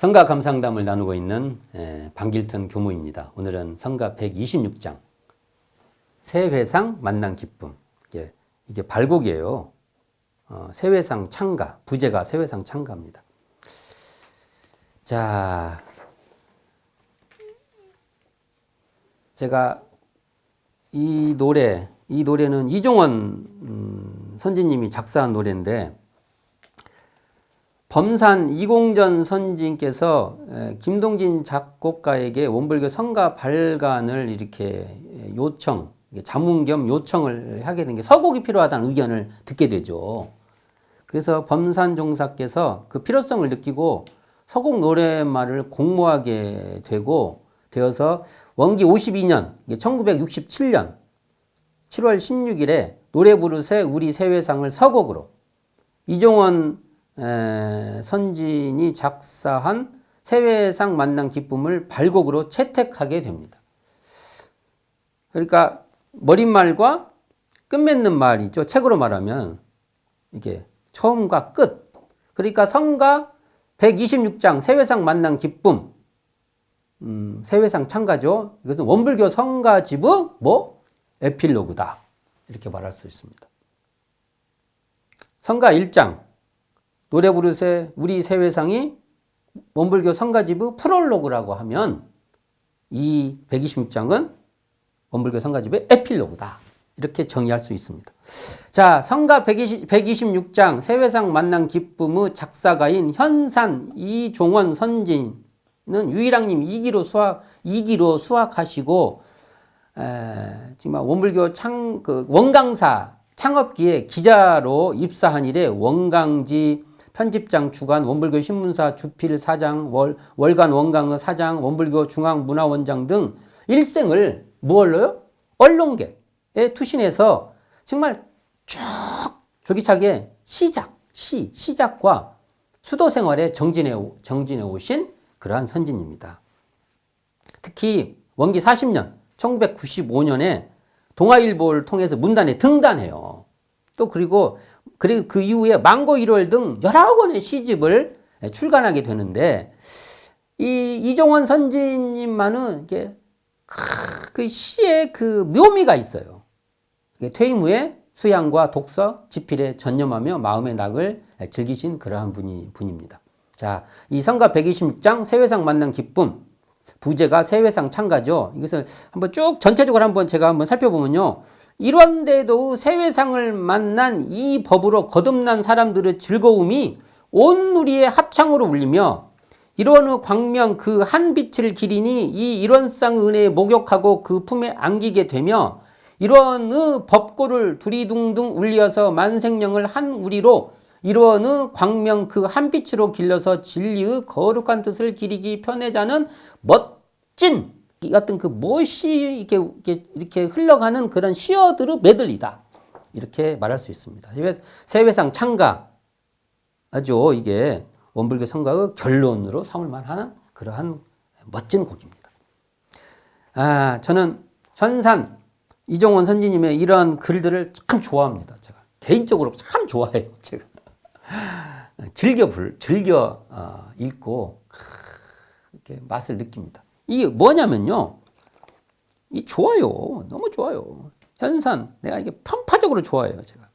성가 감상담을 나누고 있는 방길턴 교무입니다. 오늘은 성가 126장 새회상 만난 기쁨. 이게 발곡이에요. 새회상 창가, 부제가 새회상 창가입니다. 자, 제가 이 노래는 이종원 선지님이 작사한 노래인데, 범산 이공전 선지님께서 김동진 작곡가에게 원불교 성가 발간을 이렇게 자문 겸 요청을 하게 된 게 서곡이 필요하다는 의견을 듣게 되죠. 그래서 범산 종사께서 그 필요성을 느끼고 서곡 노랫말을 공모하게 되어서 원기 52년, 1967년 7월 16일에 노래 부르세 우리 새회상을 서곡으로 이종원 선진이 작사한 새회상 만난 기쁨을 발곡으로 채택하게 됩니다. 그러니까 머릿말과 끝맺는 말이죠. 책으로 말하면 이게 처음과 끝. 그러니까 성가 126장 새회상 만난 기쁨, 새회상 창가죠. 이것은 원불교 성가집의 에필로그다. 이렇게 말할 수 있습니다. 성가 1장 노래 부르세 우리 새회상이 원불교 성가집의 프롤로그라고 하면 이 126장은 원불교 성가집의 에필로그다. 이렇게 정의할 수 있습니다. 자, 성가 126장 새회상 만난 기쁨의 작사가인 현산 이종원 선지는 유일학님 2기로 수학하시고 지금 원불교 원강사 창업기에 기자로 입사한 이래 원강지 편집장 주간 원불교 신문사 주필 사장 월간 원강의 사장 원불교 중앙문화원장 등 일생을 무얼로요? 언론계에 투신해서 정말 쭉 조기차게 시작과 수도 생활에 정진해 오신 그러한 선진입니다. 특히 원기 40년 1995년에 동아일보를 통해서 문단에 등단해요. 또 그리고 그 이후에 망고 1월 등 여러 권의 시집을 출간하게 되는데 이종원 선지님만은 이게 그 시에 그 묘미가 있어요. 퇴임 후에 수양과 독서, 집필에 전념하며 마음의 낙을 즐기신 그러한 분입니다. 자, 이 성가 126장 새회상 만난 기쁨, 부제가 새회상 창가죠. 이것을 한번 쭉 전체적으로 제가 한번 살펴보면요. 이런데도 새회상을 만난 이 법으로 거듭난 사람들의 즐거움이 온 누리의 합창으로 울리며 일원의 광명 그 한 빛을 기리니 이 일원상 은혜에 목욕하고 그 품에 안기게 되며 일원의 법고를 두리둥둥 울려서 만생령을 한 우리로 일원의 광명 그 한 빛으로 길러서 진리의 거룩한 뜻을 기리기 편해자는 멋진 어떤 그 멋이 이렇게 흘러가는 그런 시어들의 메들리다. 이렇게 말할 수 있습니다. 새회상 창가 아주 이게 원불교 성가의 결론으로 삼을 만한 그러한 멋진 곡입니다. 저는 현산 이종원 선지님의 이런 글들을 참 좋아합니다. 제가 개인적으로 참 좋아해요. 제가 즐겨 읽고 이렇게 맛을 느낍니다. 이게 뭐냐면요, 이 좋아요. 너무 좋아요. 현산 내가 이게 편파적으로 좋아해요. 제가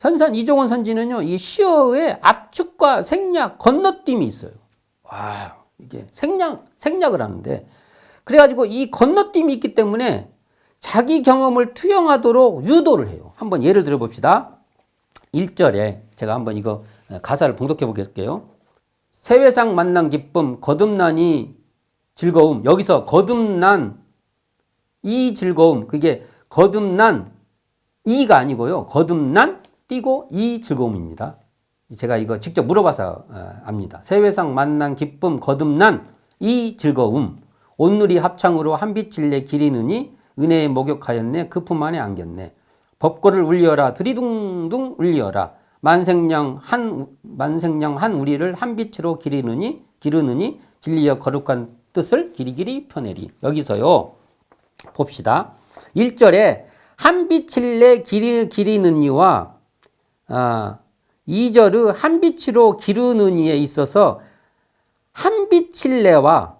현산 이종원 선지는요, 이 시어의 압축과 생략, 건너뛰임이 있어요. 와, 이게 생략을 하는데, 그래가지고 이 건너뛰임이 있기 때문에 자기 경험을 투영하도록 유도를 해요. 한번 예를 들어봅시다. 1절에 제가 한번 이거 가사를 봉독해 보겠게요. 새회상 만난 기쁨, 거듭나니 즐거움. 여기서 거듭난 이 즐거움, 그게 거듭난 이가 아니고요. 거듭난 띄고 이 즐거움입니다. 제가 이거 직접 물어봐서 압니다. 새회상 만난 기쁨 거듭난 이 즐거움 온누리 합창으로 한빛을 내 기리느니 은혜에 목욕하였네 그 품 안에 안겼네 법고를 울려라 드리둥둥 울려라 만생령 한 우리를 한빛으로 기르느니 진리여 거룩한 뜻을 기리기리 펴내리. 여기서요 봅시다. 1절에 한빛을 내 기리느니와 2절의 한빛으로 기르느니에 있어서 한빛칠레와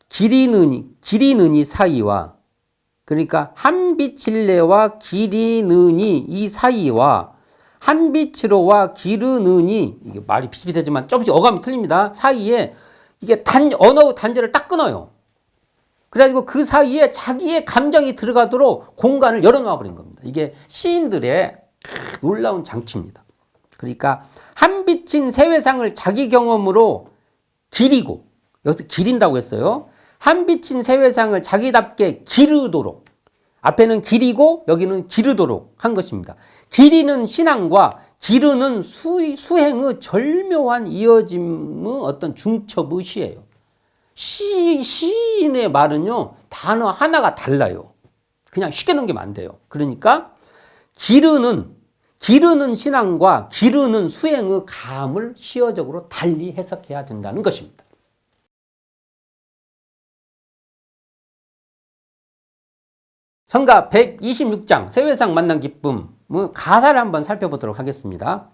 길이느니 사이와, 그러니까 한빛칠레와 길이느니 이 사이와 한빛으로와 기르느니, 이게 말이 비슷비슷하지만 조금씩 어감이 틀립니다. 사이에 이게 언어 단절을 딱 끊어요. 그래가지고 그 사이에 자기의 감정이 들어가도록 공간을 열어놓아 버린 겁니다. 이게 시인들의 놀라운 장치입니다. 그러니까 한빛인 세회상을 자기 경험으로 기리고, 여기서 기린다고 했어요. 한빛인 세회상을 자기답게 기르도록, 앞에는 기리고 여기는 기르도록 한 것입니다. 기리는 신앙과 기르는 수행의 절묘한 이어짐의 어떤 중첩의 시예요. 시인의 말은요, 단어 하나가 달라요. 그냥 쉽게 넘기면 안 돼요. 그러니까 기르는 신앙과 기르는 수행의 감을 시어적으로 달리 해석해야 된다는 것입니다. 성가 126장 세회상 만난 기쁨 가사를 한번 살펴보도록 하겠습니다.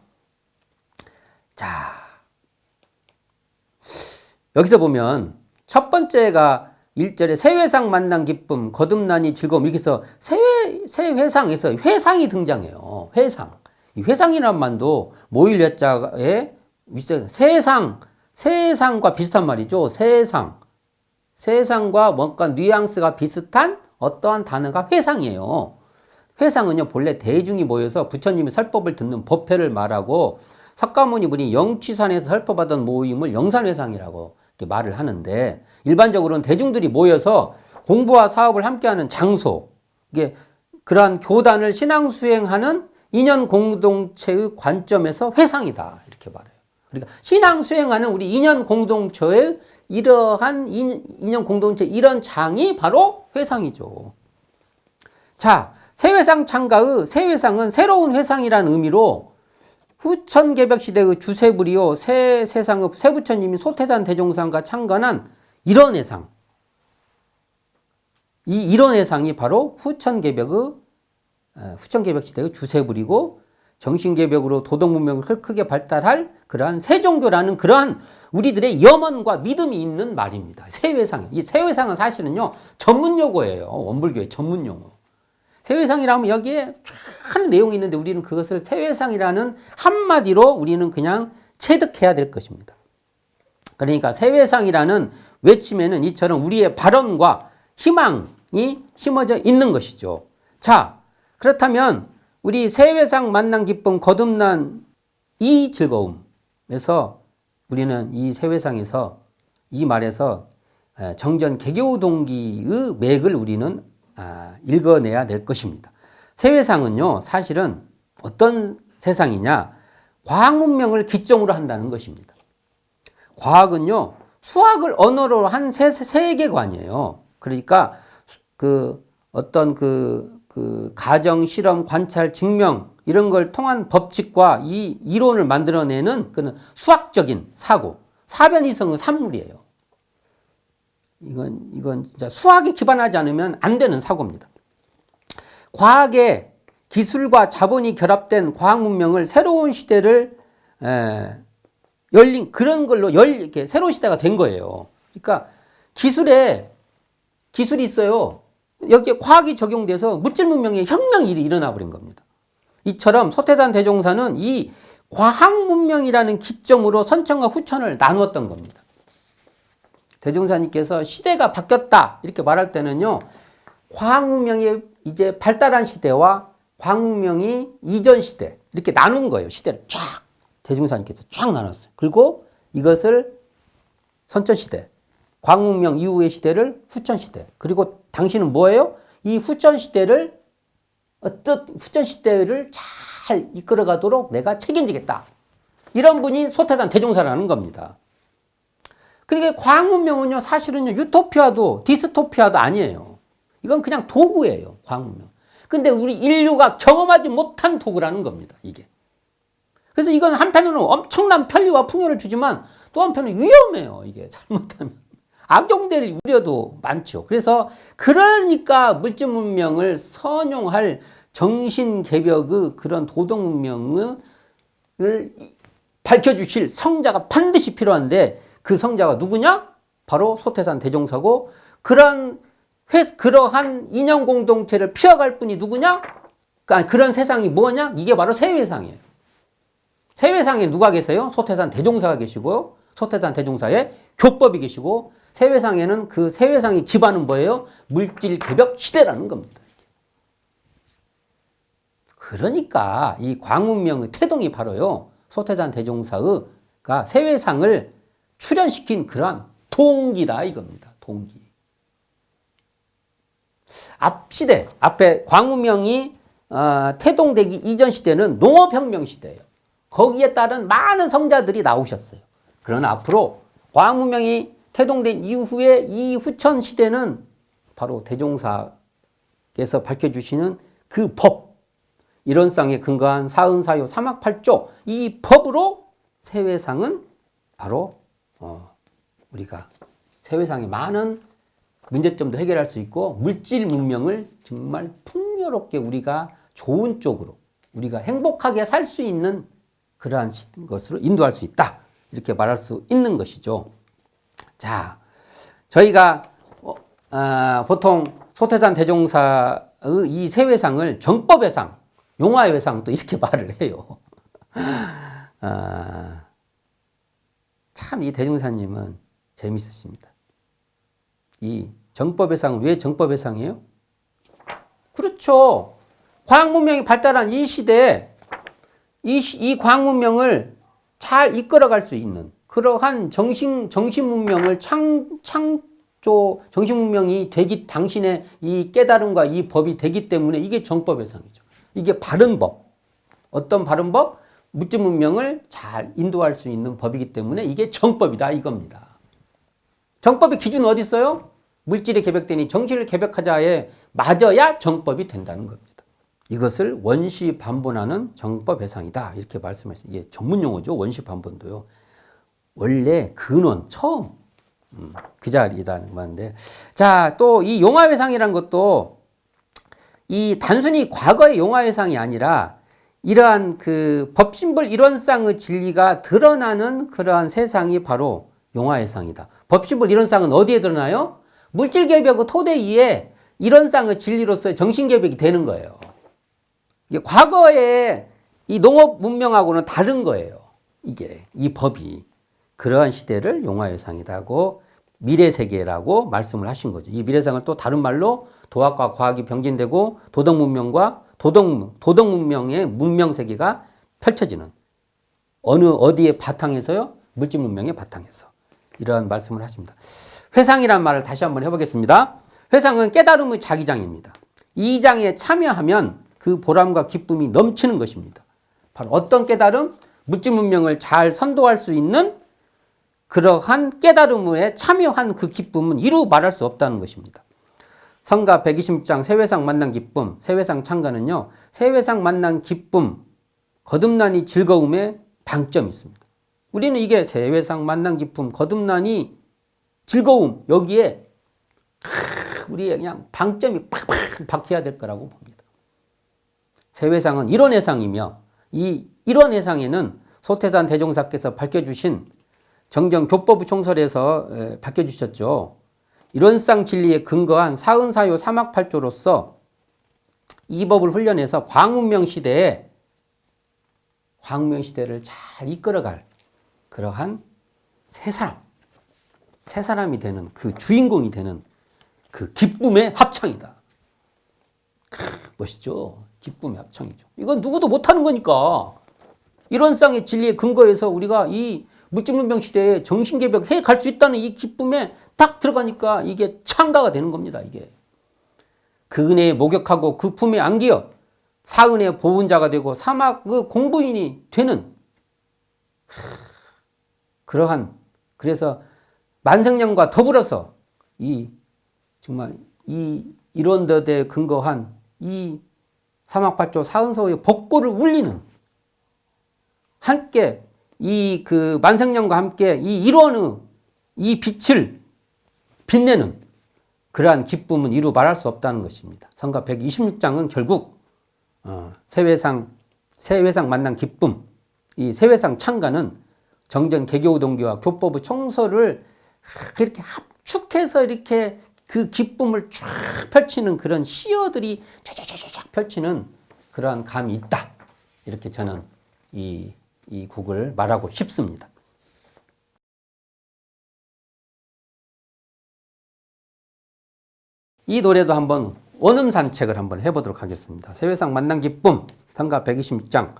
자, 여기서 보면 첫 번째가 1절에 세회상 만난 기쁨 거듭나니 즐거움, 이렇게 해서 세회상에서 회상이 등장해요. 회상. 이 회상이라는 말도 모일 회자에 세상과 비슷한 말이죠. 세상과 뭔가 뉘앙스가 비슷한 어떠한 단어가 회상이에요. 회상은요, 본래 대중이 모여서 부처님의 설법을 듣는 법회를 말하고, 석가모니 분이 영취산에서 설법하던 모임을 영산회상이라고 이렇게 말을 하는데, 일반적으로는 대중들이 모여서 공부와 사업을 함께하는 장소, 이게 그러한 교단을 신앙 수행하는 인연 공동체의 관점에서 회상이다, 이렇게 말해요. 그러니까 신앙 수행하는 우리 인연 공동체의 이러한 인연 공동체 이런 장이 바로 회상이죠. 자, 세회상 창가의 세회상은 새로운 회상이라는 의미로 후천개벽 시대의 주세불이요 세세상의 세부처님이 소태산 대종상과 창건한 이런 회상, 이런 회상이 바로 후천개벽 시대의 주세불이고, 정신개벽으로 도덕문명을 크게 발달할 그러한 세종교라는 그러한 우리들의 염원과 믿음이 있는 말입니다. 세회상. 이 세회상은 사실은요, 전문용어예요. 원불교의 전문용어. 세회상이라면 여기에 많은 내용이 있는데 우리는 그것을 세회상이라는 한마디로 우리는 그냥 체득해야 될 것입니다. 그러니까 세회상이라는 외침에는 이처럼 우리의 발언과 희망이 심어져 있는 것이죠. 자, 그렇다면 우리 세회상 만난 기쁨 거듭난 이 즐거움에서 우리는 이 세회상에서 이 말에서 정전 개교 동기의 맥을 우리는 읽어내야 될 것입니다. 세회상은요, 사실은 어떤 세상이냐, 과학 문명을 기점으로 한다는 것입니다. 과학은요, 수학을 언어로 한 세계관이에요. 그러니까 어떤 가정, 실험, 관찰, 증명 이런 걸 통한 법칙과 이 이론을 만들어내는 그런 수학적인 사고, 사변이성의 산물이에요. 이건 진짜 수학에 기반하지 않으면 안 되는 사고입니다. 과학의 기술과 자본이 결합된 과학 문명을 새로운 시대를 열린 그런 걸로 이렇게 새로운 시대가 된 거예요. 그러니까 기술이 있어요. 여기에 과학이 적용돼서 물질 문명의 혁명이 일어나 버린 겁니다. 이처럼 소태산 대종사는 이 과학 문명이라는 기점으로 선천과 후천을 나누었던 겁니다. 대종사님께서 시대가 바뀌었다 이렇게 말할 때는요, 과학 문명이 이제 발달한 시대와 과학 문명이 이전 시대 이렇게 나눈 거예요. 시대를 쫙 대종사님께서 쫙 나눴어요. 그리고 이것을 선천 시대, 과학 문명 이후의 시대를 후천 시대. 그리고 당신은 뭐예요? 이 후천 시대를 잘 이끌어가도록 내가 책임지겠다. 이런 분이 소태산 대종사라는 겁니다. 그러니까 과학 문명은요, 사실은요, 유토피아도 디스토피아도 아니에요. 이건 그냥 도구예요, 과학 문명. 근데 우리 인류가 경험하지 못한 도구라는 겁니다, 이게. 그래서 이건 한편으로는 엄청난 편리와 풍요를 주지만 또 한편은 위험해요, 이게 잘못하면. 악용될 우려도 많죠. 그러니까 물질 문명을 선용할 정신개벽의 그런 도덕 문명을 밝혀주실 성자가 반드시 필요한데, 그 성자가 누구냐? 바로 소태산 대종사고 그러한 인연 공동체를 피워갈 분이 누구냐? 그러니까 그런 세상이 뭐냐? 이게 바로 세회상이에요. 세회상에 누가 계세요? 소태산 대종사가 계시고요. 소태산 대종사에 교법이 계시고 세회상에는 그 세회상의 기반은 뭐예요? 물질 개벽 시대라는 겁니다. 그러니까 이 광문명의 태동이 바로요. 소태산 대종사가 세회상을 출현시킨 그러한 동기다 이겁니다. 동기. 앞에 광문명이 태동되기 이전 시대는 농업혁명 시대예요. 거기에 따른 많은 성자들이 나오셨어요. 그러나 앞으로 광문명이 태동된 이후에 이 후천 시대는 바로 대종사께서 밝혀주시는 그 법, 이론상에 근거한 사은사요 삼학팔조 이 법으로 세회상은 바로 우리가 세회상의 많은 문제점도 해결할 수 있고 물질 문명을 정말 풍요롭게 우리가 좋은 쪽으로 우리가 행복하게 살 수 있는 그러한 것으로 인도할 수 있다. 이렇게 말할 수 있는 것이죠. 자, 저희가 보통 소태산 대종사의 이 세회상을 정법의 상, 용화의 상 또 이렇게 말을 해요. 참 이 대종사님은 재밌으십니다. 이 정법의 상은 왜 정법의 상이에요? 그렇죠. 과학문명이 발달한 이 시대에 이 과학문명을 잘 이끌어갈 수 있는 그러한 정신문명을 정신문명이 되기 당신의 이 깨달음과 이 법이 되기 때문에 이게 정법의 상이죠. 이게 바른 법. 어떤 바른 법? 물질문명을 잘 인도할 수 있는 법이기 때문에 이게 정법이다 이겁니다. 정법의 기준은 어디 있어요? 물질이 개벽되니 정신을 개벽하자에 맞아야 정법이 된다는 겁니다. 이것을 원시반본하는 정법회상이다 이렇게 말씀하셨어요. 이게 전문용어죠. 원시반본도요. 원래 근원 처음 그 자리다는 건데, 자, 또 이 용화회상이라는 것도 이 단순히 과거의 용화회상이 아니라 이러한 그 법신불 일원상의 진리가 드러나는 그러한 세상이 바로 용화회상이다. 법신불 일원상은 어디에 드러나요? 물질개벽의 토대 위에 일원상의 진리로서의 정신개벽이 되는 거예요. 이게 과거의 이 농업 문명하고는 다른 거예요. 이게 이 법이 그러한 시대를 용화회상이라고 미래세계라고 말씀을 하신 거죠. 이 미래상을 또 다른 말로 도학과 과학이 병진되고 도덕문명과 도덕문명의 문명세계가 펼쳐지는 어디에 바탕에서요? 물질문명의 바탕에서 이러한 말씀을 하십니다. 회상이란 말을 다시 한번 해보겠습니다. 회상은 깨달음의 자기장입니다. 이 장에 참여하면 그 보람과 기쁨이 넘치는 것입니다. 바로 어떤 깨달음? 물질문명을 잘 선도할 수 있는 그러한 깨달음에 참여한 그 기쁨은 이루 말할 수 없다는 것입니다. 성가 126장 세회상 만난 기쁨, 세회상 창가는요. 세회상 만난 기쁨, 거듭나니 즐거움에 방점이 있습니다. 우리는 이게 세회상 만난 기쁨, 거듭나니 즐거움 여기에 우리의 그냥 방점이 팍팍 박혀야 될 거라고 봅니다. 세회상은 일원회상이며 이 일원회상에는 소태산 대종사께서 밝혀주신 정정교법부 총설에서 밝혀주셨죠. 일원상 진리에 근거한 사은사요 삼학팔조로서 이 법을 훈련해서 광문명 시대를 잘 이끌어갈 그러한 새 사람이 되는 그 주인공이 되는 그 기쁨의 합창이다. 멋있죠? 기쁨의 합창이죠. 이건 누구도 못하는 거니까. 일원상의 진리에 근거해서 우리가 이 물질문명 시대에 정신개벽해 갈 수 있다는 이 기쁨에 딱 들어가니까 이게 창가가 되는 겁니다. 이게 그 은혜에 목욕하고 그 품에 안기어 사은의 보훈자가 되고 사막의 공부인이 되는 그래서 만생년과 더불어서 정말 이론德에 근거한 이 사막팔조 사은서의 법고를 울리는 함께 그 만생년과 함께 이 일원의 이 빛을 빛내는 그러한 기쁨은 이루 말할 수 없다는 것입니다. 성가 126장은 결국 세회상 만난 기쁨, 이 세회상 창가는 정전 개교 동기와 교법의 총소를 그렇게 합축해서 이렇게 그 기쁨을 쫙 펼치는 그런 시어들이 쫙쫙쫙 펼치는 그러한 감이 있다. 이렇게 저는 이 곡을 말하고 싶습니다. 이 노래도 한번 원음 산책을 한번 해보도록 하겠습니다. 세회상 만난 기쁨, 성가 126장,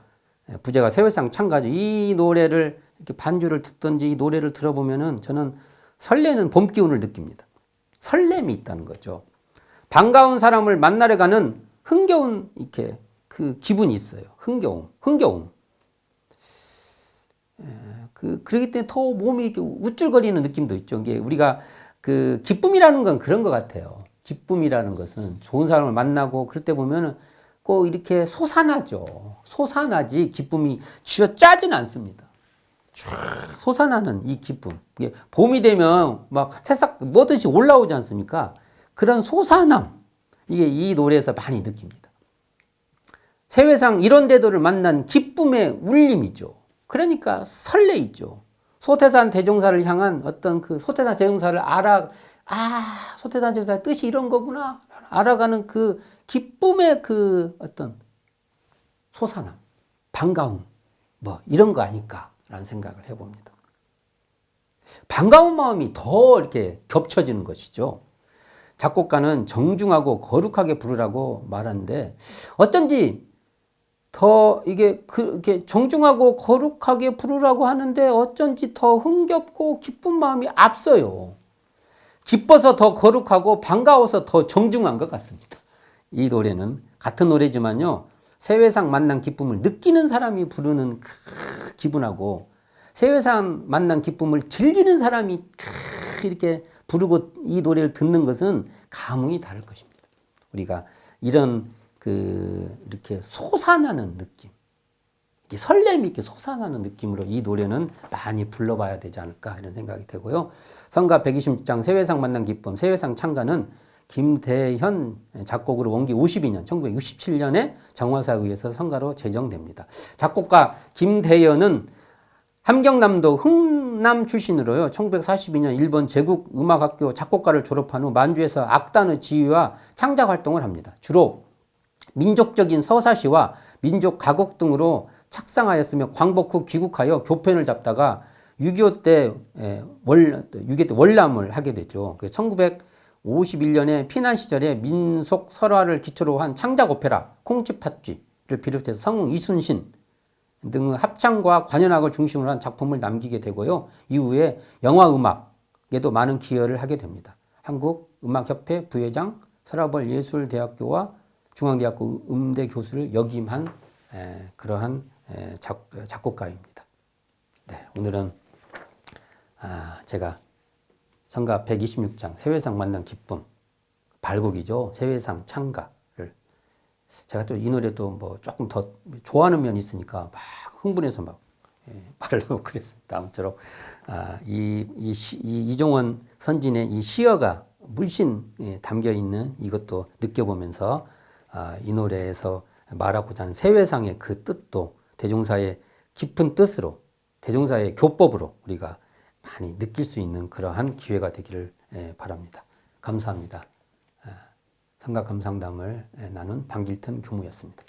부제가 세회상 창가죠. 이 노래를 이렇게 반주를 듣든지 이 노래를 들어보면은 저는 설레는 봄 기운을 느낍니다. 설렘이 있다는 거죠. 반가운 사람을 만나러 가는 흥겨운 이렇게 그 기분이 있어요. 흥겨움. 그렇기 때문에 더 몸이 이렇게 우쭐거리는 느낌도 있죠. 이게 우리가 그 기쁨이라는 건 그런 것 같아요. 기쁨이라는 것은 좋은 사람을 만나고 그럴 때 보면은 꼭 이렇게 솟아나죠. 솟아나지 기쁨이 쥐어짜지는 않습니다. 쫙 솟아나는 이 기쁨. 이게 봄이 되면 막 새싹 뭐듯이 올라오지 않습니까? 그런 솟아남. 이게 이 노래에서 많이 느낍니다. 세회상 이런 대도를 만난 기쁨의 울림이죠. 그러니까 설레이죠. 소태산 대종사를 향한 어떤 그 소태산 대종사를 소태산 대종사의 뜻이 이런 거구나. 알아가는 그 기쁨의 그 어떤 솟아남, 반가움, 뭐 이런 거 아닐까라는 생각을 해봅니다. 반가운 마음이 더 이렇게 겹쳐지는 것이죠. 작곡가는 정중하고 거룩하게 부르라고 말하는데 어쩐지 더 이게 그렇게 정중하고 거룩하게 부르라고 하는데 어쩐지 더 흥겹고 기쁜 마음이 앞서요. 기뻐서 더 거룩하고 반가워서 더 정중한 것 같습니다. 이 노래는 같은 노래지만요. 세회상 만난 기쁨을 느끼는 사람이 부르는 그 기분하고 세회상 만난 기쁨을 즐기는 사람이 이렇게 부르고 이 노래를 듣는 것은 감흥이 다를 것입니다. 우리가 이런 이렇게 솟아나는 느낌, 설렘이 있게 솟아나는 느낌으로 이 노래는 많이 불러봐야 되지 않을까 이런 생각이 되고요. 성가 126장 세회상 만난 기쁨, 세회상 창가는 김대현 작곡으로 원기 52년 1967년에 정화사에 의해서 성가로 제정됩니다. 작곡가 김대현은 함경남도 흥남 출신으로요. 1942년 일본 제국음악학교 작곡가를 졸업한 후 만주에서 악단의 지휘와 창작 활동을 합니다. 주로 민족적인 서사시와 민족 가곡 등으로 착상하였으며 광복 후 귀국하여 교편을 잡다가 6.25 때 월남을 하게 되죠. 1951년에 피난 시절에 민속 설화를 기초로 한 창작 오페라 콩쥐팥쥐를 비롯해서 성웅 이순신 등의 합창과 관현악을 중심으로 한 작품을 남기게 되고요. 이후에 영화음악에도 많은 기여를 하게 됩니다. 한국음악협회 부회장, 서라벌 예술대학교와 중앙대학교 음대 교수를 역임한 그러한 작곡가입니다. 네, 오늘은 제가 성가 126장 세회상 만난 기쁨 발곡이죠. 세회상 창가를 제가 또 이 노래도 뭐 조금 더 좋아하는 면이 있으니까 막 흥분해서 막 말을 하고 그랬습니다. 아무쪼록 이종원 선진의 이 시어가 물씬 담겨 있는 이것도 느껴보면서 이 노래에서 말하고자 하는 세회상의 그 뜻도 대종사의 깊은 뜻으로 대종사의 교법으로 우리가 많이 느낄 수 있는 그러한 기회가 되기를 바랍니다. 감사합니다. 성가 감상담을 나눈 방길튼 교무였습니다.